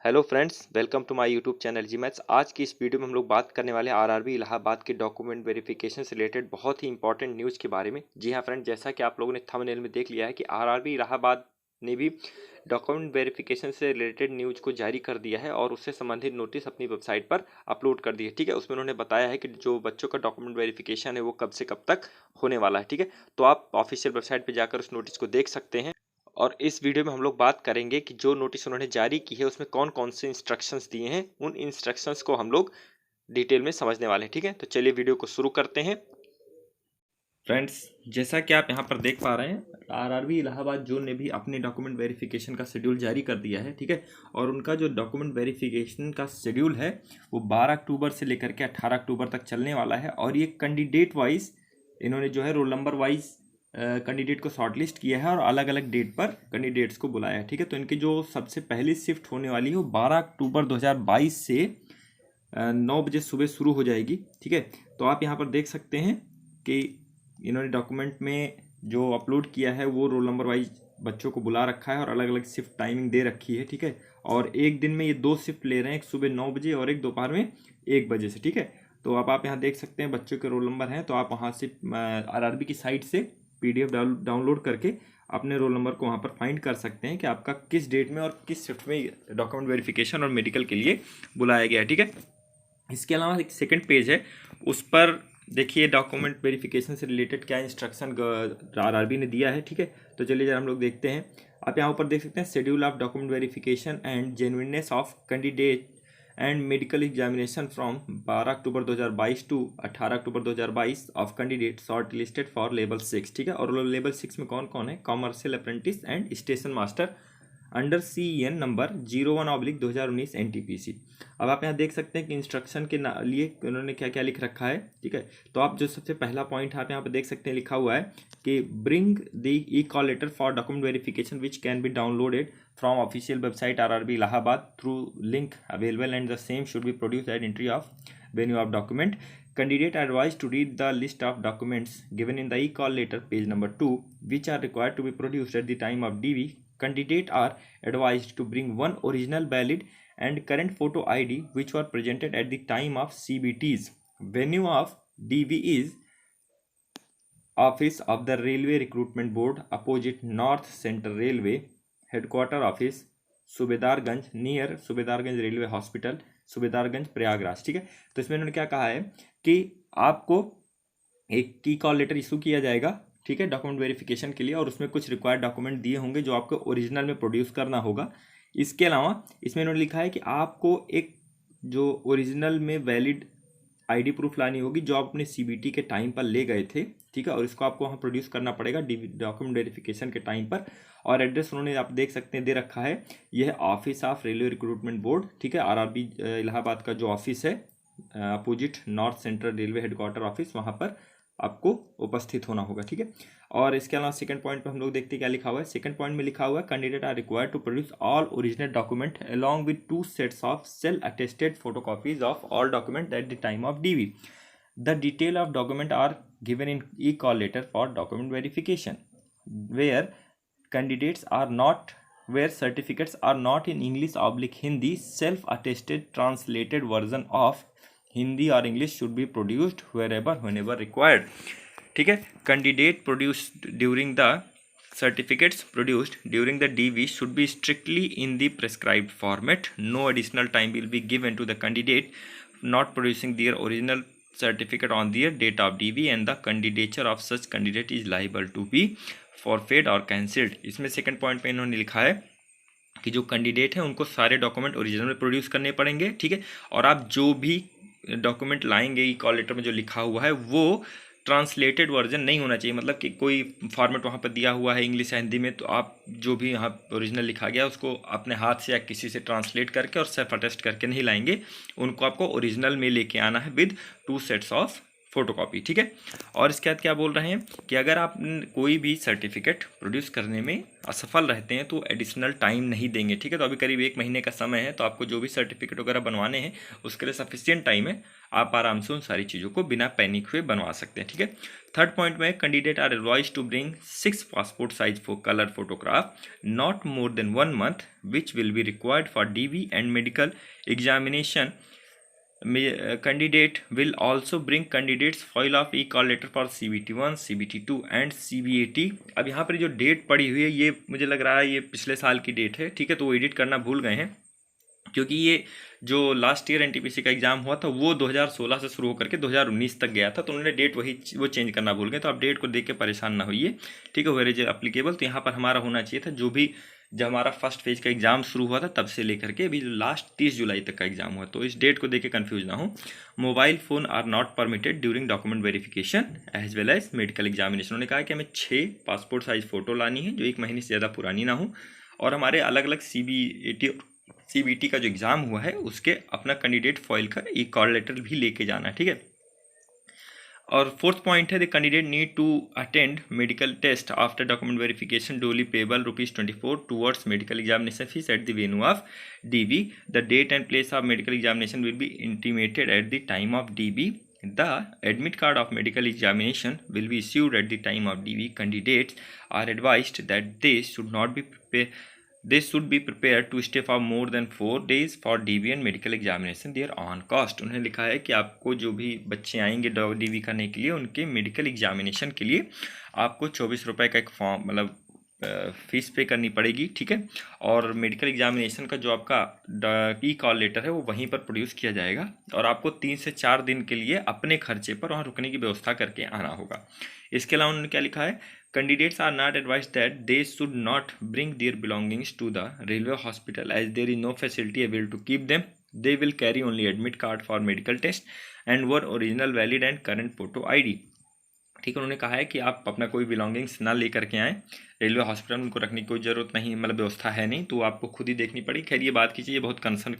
Hello friends, welcome to my YouTube channel G maths. आज की इस वीडियो में हम लोग बात करने वाले हैं आरआरबी इलाहाबाद के डॉक्यूमेंट वेरिफिकेशन से रिलेटेड बहुत ही इंपॉर्टेंट न्यूज़ के बारे में। जी हाँ फ्रेंड, जैसा कि आप लोगों ने थंबनेल में देख लिया है कि आरआरबी इलाहाबाद ने भी डॉक्यूमेंट वेरिफिकेशन से रिलेटेड न्यूज़ को जारी कर दिया है और उससे संबंधित नोटिस अपनी वेबसाइट पर अपलोड कर दिए। ठीक है, उसमें उन्होंने बताया है कि जो बच्चों का डॉक्यूमेंट वेरिफिकेशन है वो कब से कब तक होने वाला है। ठीक है, तो आप ऑफिशियल वेबसाइट पर जाकर उस नोटिस को देख सकते हैं। और इस वीडियो में हम लोग बात करेंगे कि जो नोटिस उन्होंने जारी की है उसमें कौन कौन से इंस्ट्रक्शंस दिए हैं, उन इंस्ट्रक्शंस को हम लोग डिटेल में समझने वाले हैं। ठीक है, तो चलिए वीडियो को शुरू करते हैं। फ्रेंड्स, जैसा कि आप यहाँ पर देख पा रहे हैं, आरआरबी इलाहाबाद जोन ने भी अपने डॉक्यूमेंट वेरिफिकेशन का शेड्यूल जारी कर दिया है। ठीक है, और उनका जो डॉक्यूमेंट वेरिफिकेशन का शेड्यूल है वो 12 अक्टूबर से लेकर के 18 अक्टूबर तक चलने वाला है। और ये कैंडिडेट वाइज इन्होंने जो है रोल नंबर वाइज कैंडिडेट को शॉर्टलिस्ट किया है और अलग अलग डेट पर कैंडिडेट्स को बुलाया है। ठीक है, तो इनकी जो सबसे पहली शिफ्ट होने वाली है वो 12 अक्टूबर 2022 से 9 बजे सुबह शुरू हो जाएगी। ठीक है, तो आप यहाँ पर देख सकते हैं कि इन्होंने डॉक्यूमेंट में जो अपलोड किया है वो रोल नंबर वाइज बच्चों को बुला रखा है और अलग अलग शिफ्ट टाइमिंग दे रखी है। ठीक है, और एक दिन में ये 2 शिफ्ट ले रहे हैं, एक सुबह 9 बजे और एक दोपहर में 1 बजे से। ठीक है, तो अब आप यहाँ देख सकते हैं बच्चों के रोल नंबर हैं, तो आप वहाँ से आरआरबी की साइट से PDF डाउनलोड करके अपने रोल नंबर को वहाँ पर फाइंड कर सकते हैं कि आपका किस डेट में और किस शिफ्ट में डॉक्यूमेंट वेरिफिकेशन और मेडिकल के लिए बुलाया गया है। ठीक है, इसके अलावा एक सेकंड पेज है, उस पर देखिए डॉक्यूमेंट वेरिफिकेशन से रिलेटेड क्या इंस्ट्रक्शन आरआरबी ने दिया है। ठीक है, तो चलिए जरा हम लोग देखते हैं। आप यहाँ ऊपर देख सकते हैं schedule of document verification and genuineness of candidate and medical examination from 12 October 2022 to 18 October 2022 of candidate shortlisted for level 6। ठीक है, और लेवल 6 में कौन कौन है? Commercial apprentice and station master under CEN number 01/2019 NTPC। अब आप यहाँ देख सकते हैं कि इंस्ट्रक्शन के लिए उन्होंने क्या क्या लिख रखा है। ठीक है, तो आप जो सबसे पहला पॉइंट आप यहाँ पे देख सकते हैं लिखा हुआ है कि bring the e call letter for document verification which can be downloaded from official website RRB Allahabad through link available and the same should be produce at entry of venue of document. Candidate advised to read the list of documents given in the e-call letter page number 2 which are required to be produced at the time of DV. Candidate are advised to bring one original valid and current photo ID which were presented at the time of CBTs. Venue of DV is office of the Railway Recruitment Board opposite North Central Railway headquarter office Subedarganj near Subedarganj railway hospital Subedarganj Prayagraj. ठीक है, तो इसमें उन्होंने क्या कहा है कि आपको एक की कॉल लेटर इशू किया जाएगा। ठीक है, डॉक्यूमेंट वेरिफिकेशन के लिए, और उसमें कुछ रिक्वायर्ड डॉक्यूमेंट दिए होंगे जो आपको ओरिजिनल में प्रोड्यूस करना होगा। इसके अलावा इसमें उन्होंने लिखा है कि आपको एक जो ओरिजिनल में वैलिड ID प्रूफ लानी होगी जो आप अपने CBT के टाइम पर ले गए थे। ठीक है, और इसको आपको वहाँ प्रोड्यूस करना पड़ेगा डॉक्यूमेंट वेरिफिकेशन के टाइम पर। और एड्रेस उन्होंने आप देख सकते हैं दे रखा है, यह office of railway recruitment board. ठीक है, RRB इलाहाबाद का जो ऑफिस है opposite north central railway headquarter office, वहाँ पर आपको उपस्थित होना होगा। ठीक है, और इसके अलावा सेकंड पॉइंट पे हम लोग देखते हैं क्या लिखा हुआ है। सेकंड पॉइंट में लिखा हुआ है candidate are required to produce all original document along with 2 sets of self attested photocopies of all document at the time of DV. The detail of document are given in e-call letter for document verification, where candidates are not where certificates are not in English/Hindi, self-attested translated version of Hindi or English should be produced whenever required. ठीक है, candidate produced during the certificates produced during the DV should be strictly in the prescribed format. No additional time will be given to the candidate not producing their original certificate on their date of DV, and the candidature of such candidate is liable to be forfeit or cancelled. इसमें second point पे इन्होंने लिखा है कि जो candidate हैं उनको सारे डॉक्यूमेंट ओरिजिनल में प्रोड्यूस करने पड़ेंगे। ठीक है, और आप जो भी डॉक्यूमेंट लाएंगे ई कॉल लेटर में जो लिखा हुआ है वो ट्रांसलेटेड वर्जन नहीं होना चाहिए। मतलब कि कोई फॉर्मेट वहाँ पर दिया हुआ है इंग्लिश या हिंदी में, तो आप जो भी यहाँ ओरिजिनल लिखा गया उसको अपने हाथ से या किसी से ट्रांसलेट करके और सेल्फ अटेस्ट करके नहीं लाएंगे। उनको आपको ओरिजिनल में लेके आना है विद 2 सेट्स ऑफ फोटोकॉपी, ठीक है। और इसके बाद क्या बोल रहे हैं कि अगर आप कोई भी सर्टिफिकेट प्रोड्यूस करने में असफल रहते हैं तो एडिशनल टाइम नहीं देंगे, ठीक है। तो अभी करीब 1 महीने का समय है, तो आपको जो भी सर्टिफिकेट वगैरह बनवाने हैं उसके लिए सफिशियंट टाइम है, आप आराम से उन सारी चीज़ों को बिना पैनिक हुए बनवा सकते हैं, ठीक है। थर्ड पॉइंट में candidate are advised to bring 6 passport size colour photograph not more than 1 month which will be required for DV and medical examination. Candidate will also bring candidates file of e-call letter for CBT1, CBT2 and CBAT। अब यहाँ पर जो date पड़ी हुई है ये मुझे लग रहा है ये पिछले साल की डेट है, ठीक है। तो वो एडिट करना भूल गए हैं, क्योंकि ये जो लास्ट ईयर NTPC का एग्जाम हुआ था वो 2016 से शुरू होकर के 2019 तक गया था, तो उन्होंने डेट वो चेंज करना भूल गए। तो आप डेट को देख के परेशान ना होइए, ठीक है। वेयर इज एप्लीकेबल, तो यहाँ पर हमारा होना चाहिए था जो भी जब हमारा फर्स्ट फेज का एग्जाम शुरू हुआ था तब से लेकर के अभी लास्ट 30 जुलाई तक का एग्जाम हुआ, तो इस डेट को देख के कन्फ्यूज ना हो। Mobile phone are not permitted during document verification as well as medical examination. उन्होंने कहा कि हमें 6 पासपोर्ट साइज फ़ोटो लानी है जो 1 महीने से ज़्यादा पुरानी ना हो, और हमारे अलग अलग CBAT CBT का जो एग्ज़ाम हुआ है उसके अपना कैंडिडेट फॉइल का e-call लेटर भी लेके जाना है, ठीक है। और फोर्थ पॉइंट है the candidate need to attend medical test after document verification duly payable ₹24 towards medical examination fees at the venue of DV। The date and place of medical examination will be intimated at the time of DV। The admit card of medical examination will be issued at the time of DV. Candidates are advised that they should be prepared to stay for more than 4 days for DV and medical examination their on cost। उन्होंने लिखा है कि आपको जो भी बच्चे आएंगे DV करने के लिए उनके मेडिकल एग्जामिनेशन के लिए आपको 24 रुपये का एक फॉर्म मतलब फीस पे करनी पड़ेगी, ठीक है। और मेडिकल एग्जामिनेशन का जो आपका e-call लेटर है वो वहीं पर प्रोड्यूस किया जाएगा, और आपको 3 से 4 दिन के लिए अपने खर्चे पर वहाँ रुकने की व्यवस्था करके आना होगा। इसके अलावा उन्होंने क्या लिखा है, candidates are not advised that they should not bring their belongings to the railway hospital as there is no facility able to keep them। They will carry only admit card for medical test and one original valid and current photo ID। ठीक है, उन्होंने कहा है कि आप अपना कोई belongings ना लेकर के आएँ, रेलवे हॉस्पिटल में उनको रखने की कोई ज़रूरत नहीं, मतलब व्यवस्था है नहीं, तो आपको खुद ही देखनी पड़ी। खैर ये बात कीजिए, ये बहुत कंसर्न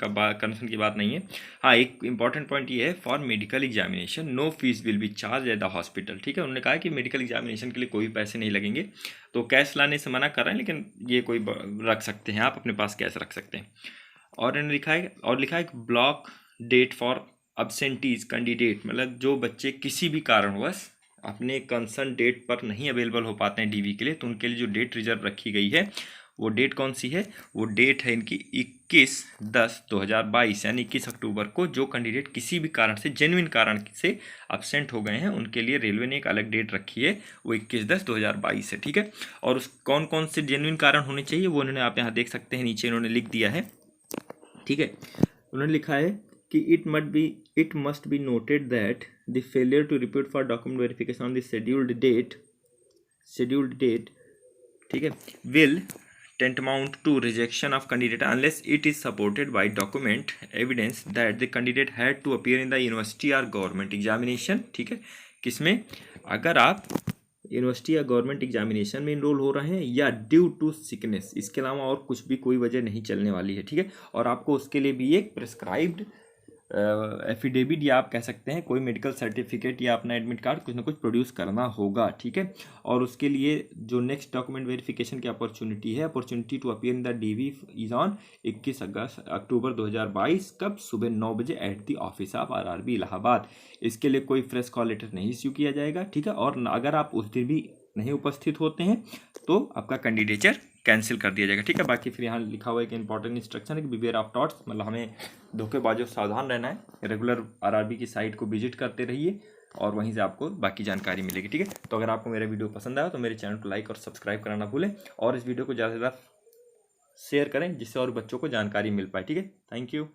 की बात नहीं है। हाँ, एक इंपॉर्टेंट पॉइंट ये है, for medical examination no fees will be charge at the hospital. ठीक है, उन्होंने कहा कि मेडिकल एग्जामिनेशन के लिए कोई पैसे नहीं लगेंगे, तो कैश लाने से मना कर रहे हैं, लेकिन ये कोई रख सकते हैं, आप अपने पास कैश रख सकते हैं। और इन्होंने लिखा है ब्लॉक डेट फॉर अब्सेंटीज कैंडिडेट, मतलब जो बच्चे किसी भी कारणवश अपने कंसर्न डेट पर नहीं अवेलेबल हो पाते हैं DV के लिए, तो उनके लिए जो डेट रिजर्व रखी गई है वो डेट कौन सी है, वो डेट है इनकी 21/10/2022, यानी 21 अक्टूबर को। जो कैंडिडेट किसी भी कारण से, जेन्युइन कारण से अब्सेंट हो गए हैं, उनके लिए रेलवे ने एक अलग डेट रखी है, वो 21/10/2022 है। ठीक है, और उस कौन कौन से जेन्युइन कारण होने चाहिए वो उन्होंने, आप यहाँ देख सकते हैं, नीचे इन्होंने लिख दिया है। ठीक है, उन्होंने लिखा है कि it must be noted that the failure to report for document verification on the scheduled date, ठीक है, will tantamount to rejection of candidate unless it is supported by document evidence that the candidate had to appear in the university or government examination। ठीक है, किसमें, अगर आप university या government examination में enrol हो रहे हैं या ड्यू टू सिकनेस, इसके अलावा और कुछ भी कोई वजह नहीं चलने वाली है। ठीक है, और आपको उसके लिए भी एक प्रिस्क्राइब्ड एफिडेविट या आप कह सकते हैं कोई मेडिकल सर्टिफिकेट या अपना एडमिट कार्ड कुछ ना कुछ प्रोड्यूस करना होगा। ठीक है, और उसके लिए जो नेक्स्ट डॉक्यूमेंट वेरिफिकेशन की opportunity to appear in the DV is on 21 October 2022, कब, सुबह 9 बजे at the office of RRB Allahabad. इसके लिए कोई फ्रेश कॉल लेटर नहीं इश्यू किया जाएगा। ठीक है, और अगर आप उस दिन भी नहीं उपस्थित होते हैं तो आपका कैंडिडेचर कैंसिल कर दिया जाएगा। ठीक है, बाकी फिर यहाँ लिखा हुआ है कि इंपॉर्टेंट इंस्ट्रक्शन है कि बिवेयर ऑफ टॉट्स, मतलब हमें धोखेबाजों से सावधान रहना है। रेगुलर RRB की साइट को विजिट करते रहिए और वहीं से आपको बाकी जानकारी मिलेगी। ठीक है, तो अगर आपको मेरा वीडियो पसंद आया तो मेरे चैनल को लाइक और सब्सक्राइब करना ना भूलें, और इस वीडियो को ज़्यादा से ज़्यादा शेयर करें जिससे और बच्चों को जानकारी मिल पाए। ठीक है, थैंक यू।